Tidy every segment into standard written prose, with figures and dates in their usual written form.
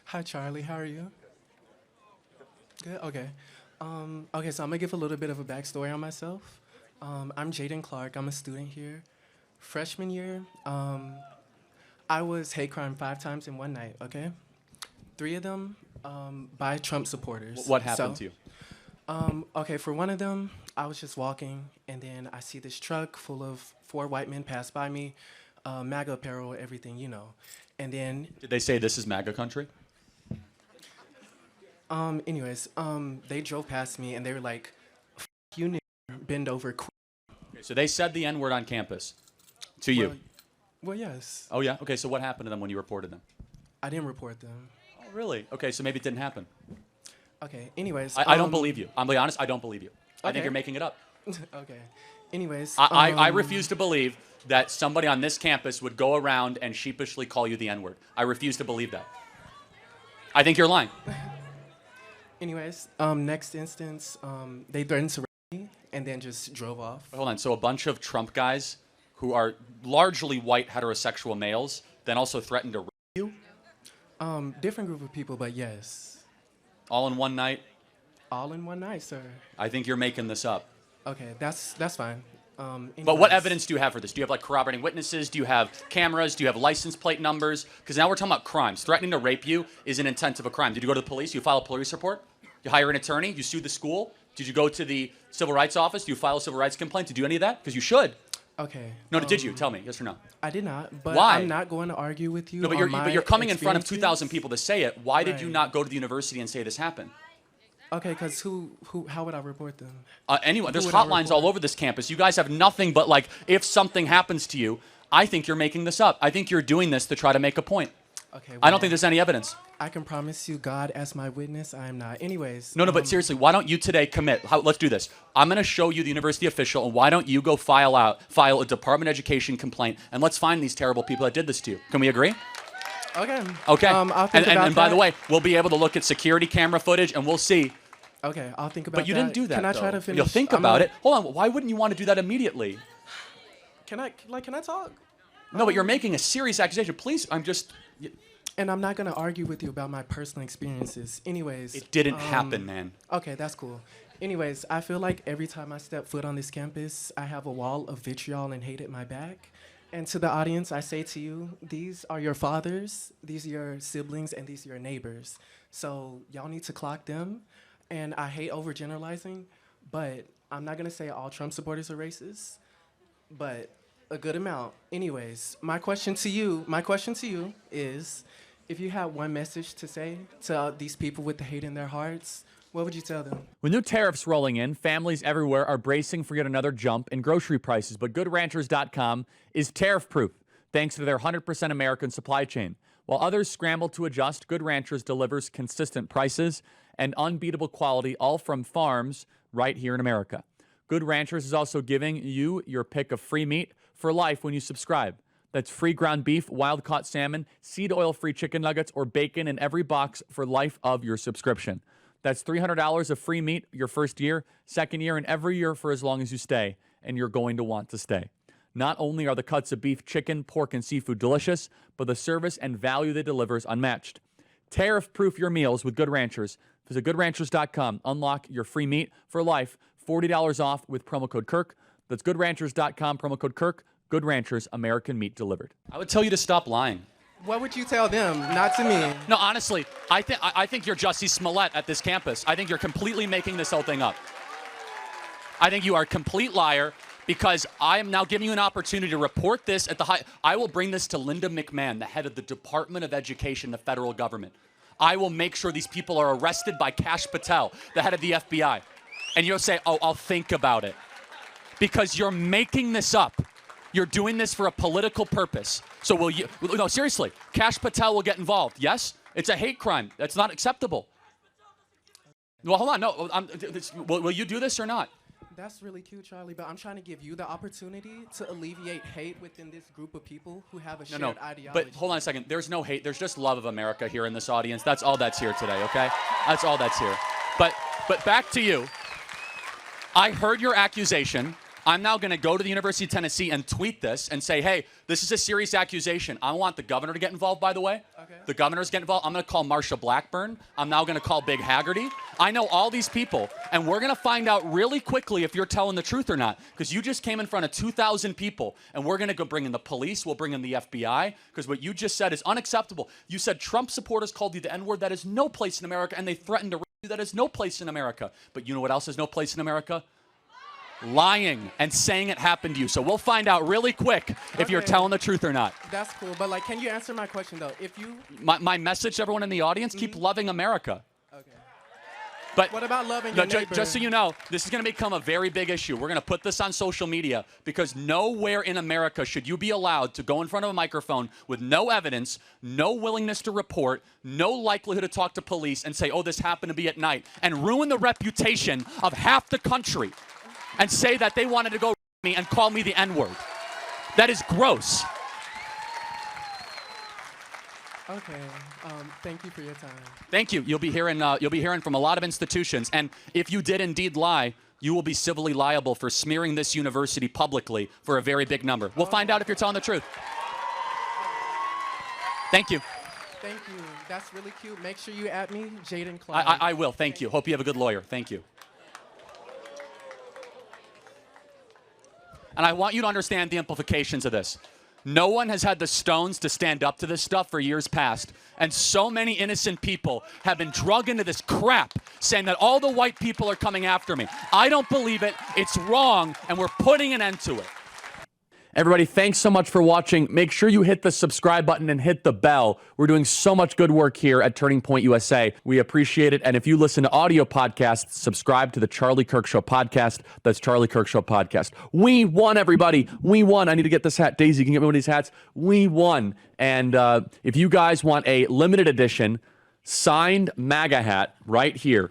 Hi, Charlie. How are you? Good. Okay. Okay, so I'm gonna give a little bit of a backstory on myself. I'm Jaden Clark. I'm a student here. Freshman year, I was hate crime 5 times in one night. Okay, 3 of them by Trump supporters. What happened to you? Okay, for one of them, I was just walking, and then I see this truck full of 4 white men pass by me, MAGA apparel, everything, you know. And then, Did they say this is MAGA country? they drove past me, and they were like, "F you, nigger, bend over, quick." Okay, so they said the N-word on campus to you. Well, yes. Oh, yeah? Okay, so what happened to them when you reported them? I didn't report them. Oh, really? Okay, so maybe it didn't happen. Okay, anyways. I don't believe you. I'm being honest, I don't believe you. I think Okay. you're making it up. Okay. Anyways. I refuse to believe that somebody on this campus would go around and sheepishly call you the N-word. I refuse to believe that. I think you're lying. Anyways, next instance, they threatened to rape me and then just drove off. Hold on, so a bunch of Trump guys who are largely white heterosexual males then also threatened to rape you? Different group of people, but yes. All in one night? All in one night, sir. I think you're making this up. Okay, that's fine. But what Anyways, evidence do you have for this? Do you have like corroborating witnesses? Do you have cameras? Do you have license plate numbers? Because now we're talking about crimes. Threatening to rape you is an intent of a crime. Did you go to the police? You file a police report? You hire an attorney? You sue the school? Did you go to the civil rights office? Do you file a civil rights complaint? Did you do any of that? Because you should. Okay. No, did you? Tell me. Yes or no? I did not, but Why? I'm not going to argue with you. No, but on you're coming in front of experiences. 2,000 people to say it. Why did you Right. not go to the university and say this happened? Okay, because how would I report them? Anyone, there's Who would I hotlines all report? over this campus. You guys have nothing but like, if something happens to you, I think you're making this up. I think you're doing this to try to make a point. Okay. I don't well, think there's any evidence. I can promise you, God as my witness, I am not. Anyways. No, but seriously, why don't you today commit? Let's do this. I'm going to show you the university official, and why don't you go file a Department of Education complaint, and let's find these terrible people that did this to you. Can we agree? Okay. Okay. I'll think about and by the that. way, we'll be able to look at security camera footage, and we'll see. Okay, I'll think about that. But you didn't do that. Can I try though. to finish? You'll think about it. Hold on. Why wouldn't you want to do that immediately? Can I talk? No, but you're making a serious accusation. Please, And I'm not gonna argue with you about my personal experiences. Anyways. It didn't happen, man. Okay, that's cool. Anyways, I feel like every time I step foot on this campus, I have a wall of vitriol and hate at my back. And to the audience, I say to you, these are your fathers, these are your siblings, and these are your neighbors. So y'all need to clock them. And I hate overgeneralizing, but I'm not gonna say all Trump supporters are racist, but a good amount. Anyways, my question to you is, if you had one message to say to these people with the hate in their hearts, what would you tell them? With new tariffs rolling in, families everywhere are bracing for yet another jump in grocery prices. But GoodRanchers.com is tariff-proof thanks to their 100% American supply chain. While others scramble to adjust, Good Ranchers delivers consistent prices and unbeatable quality, all from farms right here in America. Good Ranchers is also giving you your pick of free meat for life when you subscribe. That's free ground beef, wild-caught salmon, seed oil-free chicken nuggets, or bacon in every box for life of your subscription. That's $300 of free meat your first year, second year, and every year for as long as you stay, and you're going to want to stay. Not only are the cuts of beef, chicken, pork, and seafood delicious, but the service and value they deliver is unmatched. Tariff-proof your meals with Good Ranchers. Visit GoodRanchers.com. Unlock your free meat for life. $40 off with promo code Kirk. That's GoodRanchers.com, promo code Kirk. Good Ranchers, American meat delivered. I would tell you to stop lying. What would you tell them? Not to me. No, honestly, I think you're Jussie Smollett at this campus. I think you're completely making this whole thing up. I think you are a complete liar because I am now giving you an opportunity to report this at the high. I will bring this to Linda McMahon, the head of the Department of Education, the federal government. I will make sure these people are arrested by Kash Patel, the head of the FBI. And you'll say, oh, I'll think about it. Because you're making this up. You're doing this for a political purpose. So will you, no, seriously, Kash Patel will get involved. Yes? It's a hate crime. That's not acceptable. Well, hold on. No, will you do this or not? That's really cute, Charlie, but I'm trying to give you the opportunity to alleviate hate within this group of people who have a shared ideology. But hold on a second. There's no hate. There's just love of America here in this audience. That's all that's here today, okay? That's all that's here. But back to you. I heard your accusation. I'm now going to go to the University of Tennessee and tweet this and say, hey, this is a serious accusation. I want the governor to get involved, by the way. Okay. The governor's getting involved. I'm going to call Marsha Blackburn. I'm now going to call Big Haggerty. I know all these people, and we're going to find out really quickly if you're telling the truth or not, because you just came in front of 2,000 people, and we're going to go bring in the police. We'll bring in the FBI, because what you just said is unacceptable. You said Trump supporters called you the N-word. That is no place in America, and they threatened to rape you. That is no place in America. But you know what else is no place in America? Lying and saying it happened to you. So we'll find out really quick if you're telling the truth or not. That's cool, but like, can you answer my question though? If you My message to everyone in the audience, keep loving America. okay. But What about loving your neighbor? just so you know, this is going to become a very big issue. We're going to put this on social media because nowhere in America should you be allowed to go in front of a microphone with no evidence, no willingness to report, no likelihood to talk to police and say, oh, this happened to be at night, and ruin the reputation of half the country and say that they wanted to go me and call me the N-word. That is gross. Okay. Thank you for your time. Thank you. You'll be hearing from a lot of institutions, and if you did indeed lie, you will be civilly liable for smearing this university publicly for a very big number. We'll find out if you're telling the truth. Thank you. Thank you. That's really cute. Make sure you add me, Jaden Clyde. I will. Thank you. Hope you have a good lawyer. Thank you. And I want you to understand the implications of this. No one has had the stones to stand up to this stuff for years past. And so many innocent people have been drugged into this crap saying that all the white people are coming after me. I don't believe it. It's wrong, and we're putting an end to it. Everybody, thanks so much for watching. Make sure you hit the subscribe button and hit the bell. We're doing so much good work here at Turning Point USA. We appreciate it. And if you listen to audio podcasts, subscribe to the Charlie Kirk Show podcast. That's Charlie Kirk Show podcast. We won, everybody. We won. I need to get this hat. Daisy, can you get me one of these hats? We won. And if you guys want a limited edition signed MAGA hat right here,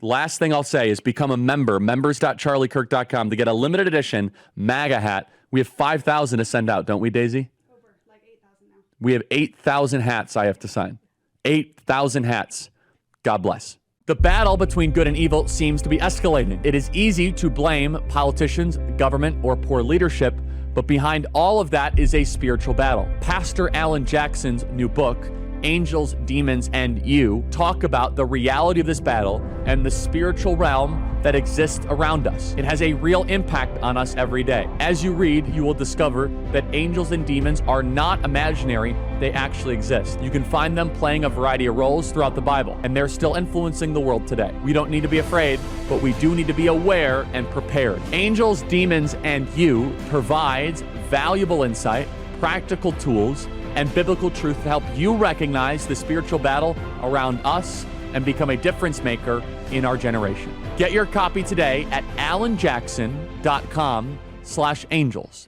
last thing I'll say is become a member, members.charliekirk.com, to get a limited edition MAGA hat. We have 5,000 to send out, don't we, Daisy? Over, like 8,000 now. We have 8,000 hats I have to sign. 8,000 hats. God bless. The battle between good and evil seems to be escalating. It is easy to blame politicians, government, or poor leadership, but behind all of that is a spiritual battle. Pastor Alan Jackson's new book, Angels, Demons, and You, talk about the reality of this battle and the spiritual realm that exists around us. It has a real impact on us every day. As you read, you will discover that angels and demons are not imaginary, they actually exist. You can find them playing a variety of roles throughout the Bible, and they're still influencing the world today. We don't need to be afraid, but we do need to be aware and prepared. Angels, Demons, and You provides valuable insight, practical tools, and biblical truth to help you recognize the spiritual battle around us and become a difference maker in our generation. Get your copy today at alanjackson.com/angels.